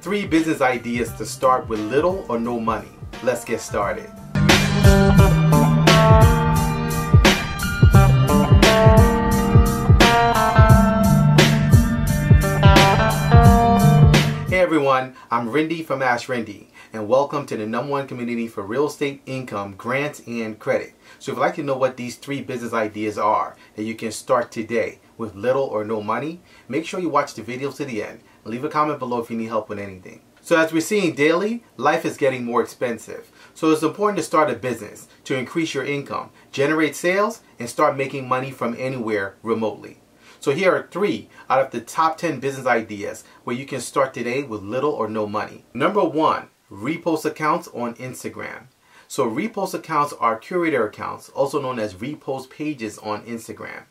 3 business ideas to start with little or no money. Let's get started. Hey everyone, I'm Rinde from AskRinde, and welcome to the #1 community for real estate income, grants, and credit. So if you'd like to know what these 3 business ideas are that you can start today with little or no money, make sure you watch the videos to the end and leave a comment below if you need help with anything. So as we're seeing daily, life is getting more expensive. So it's important to start a business to increase your income, generate sales, and start making money from anywhere remotely. So here are 3 out of the top 10 business ideas where you can start today with little or no money. Number 1, repost accounts on Instagram. So repost accounts are curator accounts, also known as repost pages on Instagram.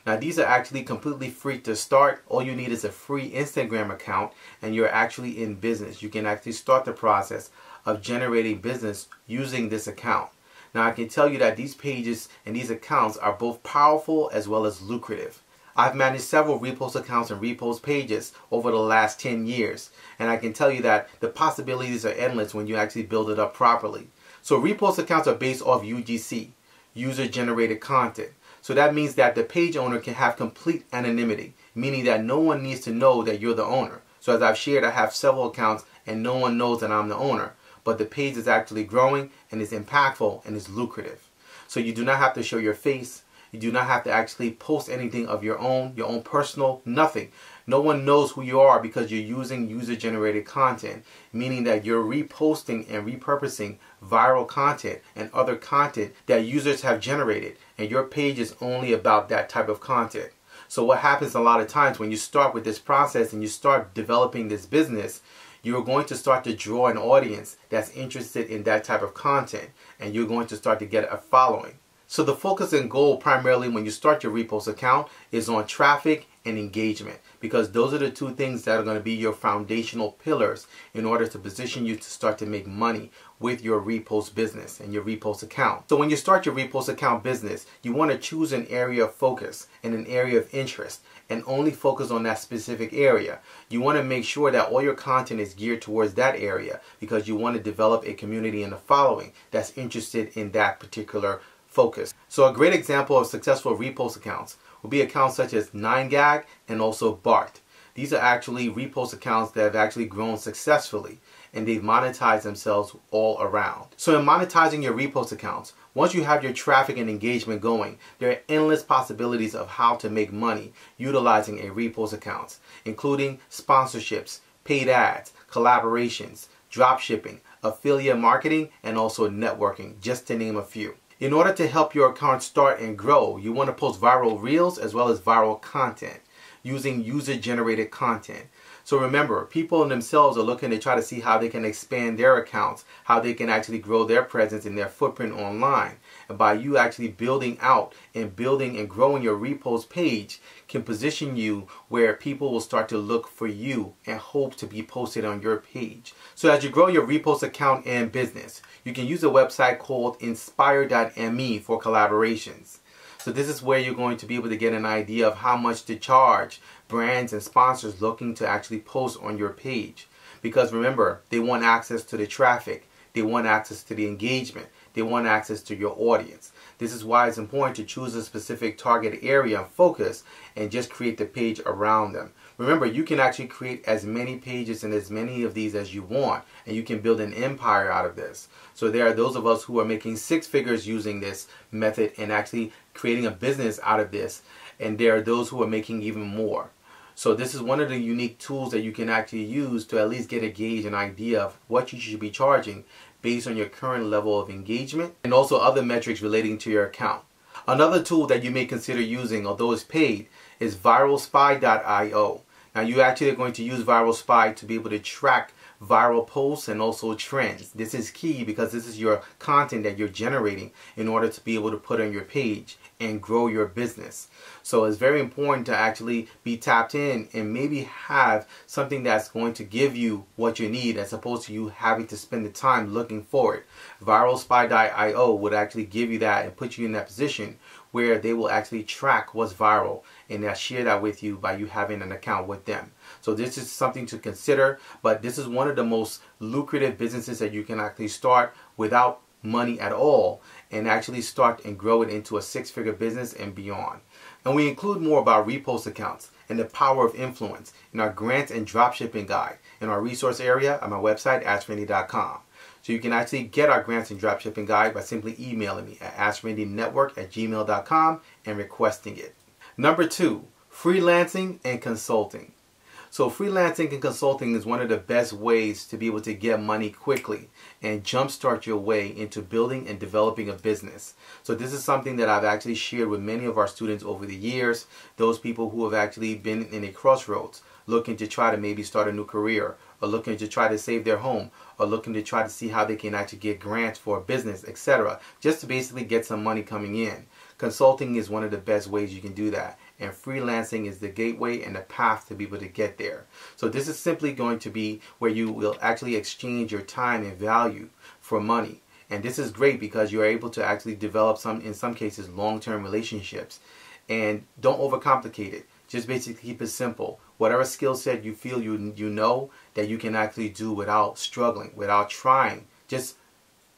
Now these are actually completely free to start. All you need is a free Instagram account and you're actually in business. You can actually start the process of generating business using this account. Now I can tell you that these pages and these accounts are both powerful as well as lucrative. I've managed several repost accounts and repost pages over the last 10 years, and I can tell you that the possibilities are endless when you actually build it up properly. So repost accounts are based off UGC, user generated content. So that means that the page owner can have complete anonymity, meaning that no one needs to know that you're the owner. So as I've shared, I have several accounts and no one knows that I'm the owner, but the page is actually growing and is impactful and is lucrative. So you do not have to show your face. You do not have to actually post anything of your own personal, nothing. No one knows who you are because you're using user-generated content, meaning that you're reposting and repurposing viral content and other content that users have generated, and your page is only about that type of content. So what happens a lot of times when you start with this process and you start developing this business, you're going to start to draw an audience that's interested in that type of content, and you're going to start to get a following. So the focus and goal primarily when you start your repost account is on traffic and engagement, because those are the 2 things that are going to be your foundational pillars in order to position you to start to make money with your repost business and your repost account. So when you start your repost account business, you want to choose an area of focus and an area of interest and only focus on that specific area. You want to make sure that all your content is geared towards that area because you want to develop a community and a following that's interested in that particular focus. So a great example of successful repost accounts will be accounts such as 9gag and also Bart. These are actually repost accounts that have actually grown successfully and they've monetized themselves all around. So in monetizing your repost accounts, once you have your traffic and engagement going, there are endless possibilities of how to make money utilizing a repost account, including sponsorships, paid ads, collaborations, drop shipping, affiliate marketing, and also networking, just to name a few. In order to help your account start and grow, you want to post viral reels as well as viral content using user-generated content. So remember, people in themselves are looking to try to see how they can expand their accounts, how they can actually grow their presence and their footprint online. And by you actually building out and building and growing your repost page can position you where people will start to look for you and hope to be posted on your page. So as you grow your repost account and business, you can use a website called inspire.me for collaborations. So this is where you're going to be able to get an idea of how much to charge brands and sponsors looking to actually post on your page. Because remember, they want access to the traffic, they want access to the engagement, they want access to your audience. This is why it's important to choose a specific target area and focus and just create the page around them. Remember, you can actually create as many pages and as many of these as you want, and you can build an empire out of this. So there are those of us who are making 6 figures using this method and actually creating a business out of this, and there are those who are making even more. So this is one of the unique tools that you can actually use to at least get a gauge, an idea of what you should be charging based on your current level of engagement and also other metrics relating to your account. Another tool that you may consider using, although it's paid, is viralspy.io. Now you actually are going to use ViralSpy to be able to track viral posts and also trends. This is key because this is your content that you're generating in order to be able to put on your page and grow your business. So it's very important to actually be tapped in and maybe have something that's going to give you what you need as opposed to you having to spend the time looking for it. ViralSpy.io would actually give you that and put you in that position where they will actually track what's viral and they'll share that with you by you having an account with them. So this is something to consider, but this is one of the most lucrative businesses that you can actually start without money at all and actually start and grow it into a six-figure business and beyond. And we include more about repost accounts and the power of influence in our grants and dropshipping guide in our resource area on my website, AskRinde.com. So you can actually get our grants and dropshipping guide by simply emailing me at AskRindeNetwork@gmail.com and requesting it. Number 2, freelancing and consulting. So freelancing and consulting is one of the best ways to be able to get money quickly and jumpstart your way into building and developing a business. So this is something that I've actually shared with many of our students over the years, those people who have actually been in a crossroads, looking to try to maybe start a new career, or looking to try to save their home, or looking to try to see how they can actually get grants for a business, etc. Just to basically get some money coming in. Consulting is one of the best ways you can do that. And freelancing is the gateway and the path to be able to get there. So this is simply going to be where you will actually exchange your time and value for money. And this is great because you're able to actually develop in some cases, long-term relationships. And don't overcomplicate it. Just basically keep it simple. Whatever skill set you feel you know that you can actually do without struggling, without trying. Just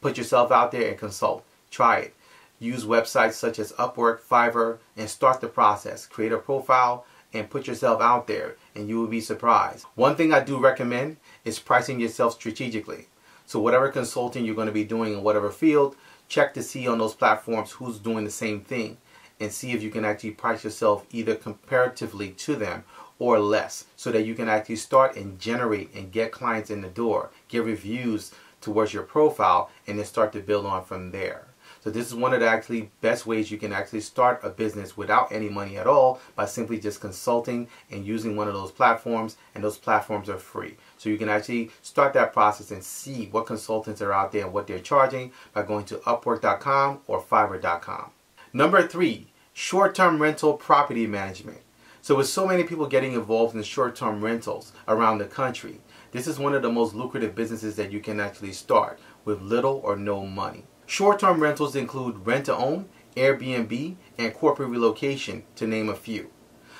put yourself out there and consult. Try it. Use websites such as Upwork, Fiverr, and start the process. Create a profile and put yourself out there, and you will be surprised. One thing I do recommend is pricing yourself strategically. So whatever consulting you're going to be doing in whatever field, check to see on those platforms who's doing the same thing and see if you can actually price yourself either comparatively to them or less, so that you can actually start and generate and get clients in the door, get reviews towards your profile, and then start to build on from there. So this is one of the actually best ways you can actually start a business without any money at all, by simply just consulting and using one of those platforms, and those platforms are free. So you can actually start that process and see what consultants are out there and what they're charging by going to Upwork.com or Fiverr.com. Number 3, short-term rental property management. So with so many people getting involved in short-term rentals around the country, this is one of the most lucrative businesses that you can actually start with little or no money. Short-term rentals include rent-to-own, Airbnb, and corporate relocation, to name a few.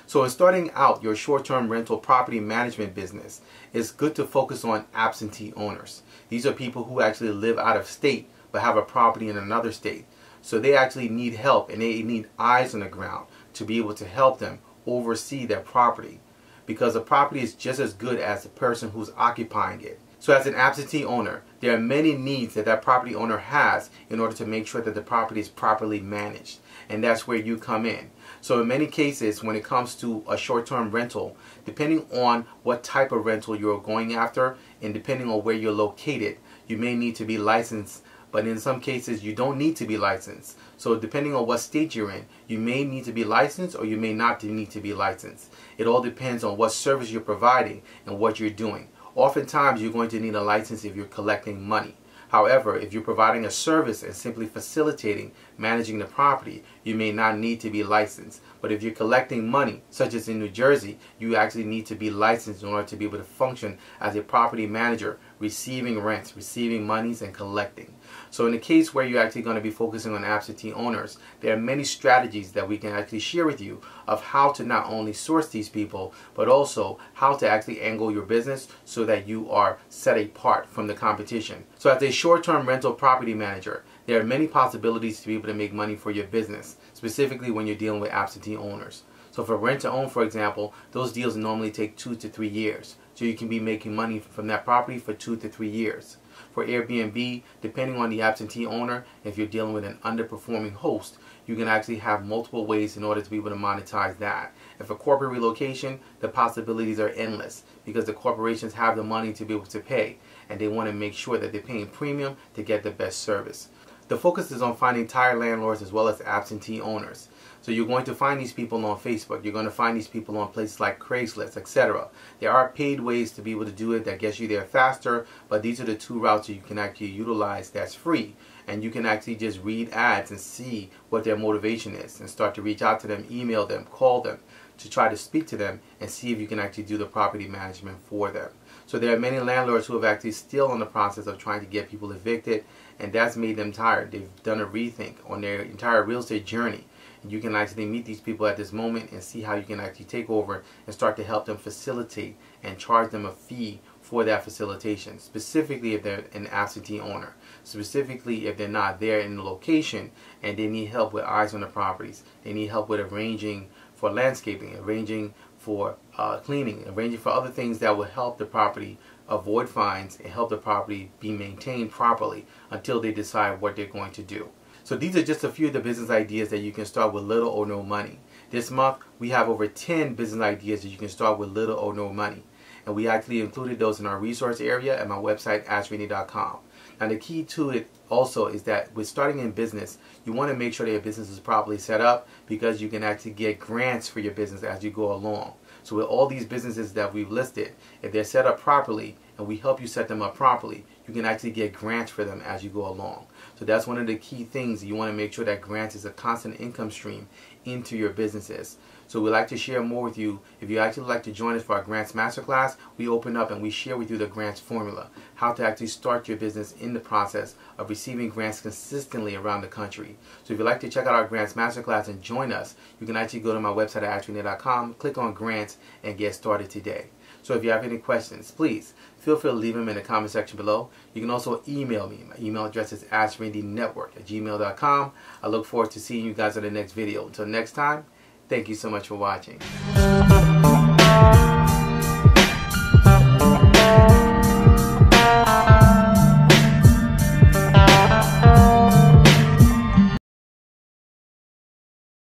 So in starting out your short-term rental property management business, it's good to focus on absentee owners. These are people who actually live out of state but have a property in another state. So they actually need help, and they need eyes on the ground to be able to help them oversee their property, because the property is just as good as the person who's occupying it. So as an absentee owner, there are many needs that that property owner has in order to make sure that the property is properly managed. And that's where you come in. So in many cases, when it comes to a short-term rental, depending on what type of rental you're going after and depending on where you're located, you may need to be licensed. But in some cases, you don't need to be licensed. So depending on what state you're in, you may need to be licensed or you may not need to be licensed. It all depends on what service you're providing and what you're doing. Oftentimes, you're going to need a license if you're collecting money. However, if you're providing a service and simply facilitating managing the property, you may not need to be licensed. But if you're collecting money, such as in New Jersey, you actually need to be licensed in order to be able to function as a property manager, receiving rents, receiving monies, and collecting. So in the case where you're actually going to be focusing on absentee owners, there are many strategies that we can actually share with you of how to not only source these people, but also how to actually angle your business so that you are set apart from the competition. So as a short-term rental property manager, there are many possibilities to be able to make money for your business, specifically when you're dealing with absentee owners. So for rent-to-own, for example, those deals normally take 2 to 3 years. So you can be making money from that property for 2 to 3 years. For Airbnb, depending on the absentee owner, if you're dealing with an underperforming host, you can actually have multiple ways in order to be able to monetize that. And for corporate relocation, the possibilities are endless because the corporations have the money to be able to pay, and they want to make sure that they're paying premium to get the best service. The focus is on finding tired landlords as well as absentee owners. So you're going to find these people on Facebook. You're going to find these people on places like Craigslist, etc. There are paid ways to be able to do it that gets you there faster, but these are the 2 routes that you can actually utilize that's free. And you can actually just read ads and see what their motivation is and start to reach out to them, email them, call them to try to speak to them and see if you can actually do the property management for them. So there are many landlords who have actually still in the process of trying to get people evicted, and that's made them tired. They've done a rethink on their entire real estate journey. And you can actually meet these people at this moment and see how you can actually take over and start to help them facilitate and charge them a fee for that facilitation, specifically if they're an absentee owner, specifically if they're not there in the location and they need help with eyes on the properties, they need help with arranging for landscaping, arranging for cleaning, arranging for other things that will help the property avoid fines and help the property be maintained properly until they decide what they're going to do. So these are just a few of the business ideas that you can start with little or no money. This month we have over 10 business ideas that you can start with little or no money. And we actually included those in our resource area at my website, AskRinde.com. Now the key to it also is that with starting in business, you want to make sure that your business is properly set up, because you can actually get grants for your business as you go along. So with all these businesses that we've listed, if they're set up properly and we help you set them up properly, you can actually get grants for them as you go along. So that's one of the key things. You want to make sure that grants is a constant income stream into your businesses. So we'd like to share more with you. If you actually like to join us for our Grants Masterclass, we open up and we share with you the grants formula, how to actually start your business in the process of receiving grants consistently around the country. So if you'd like to check out our Grants Masterclass and join us, you can actually go to my website at AskRinde.com, click on Grants, and get started today. So if you have any questions, please feel free to leave them in the comment section below. You can also email me. My email address is AskRindeNetwork@gmail.com. I look forward to seeing you guys in the next video. Until next time, thank you so much for watching.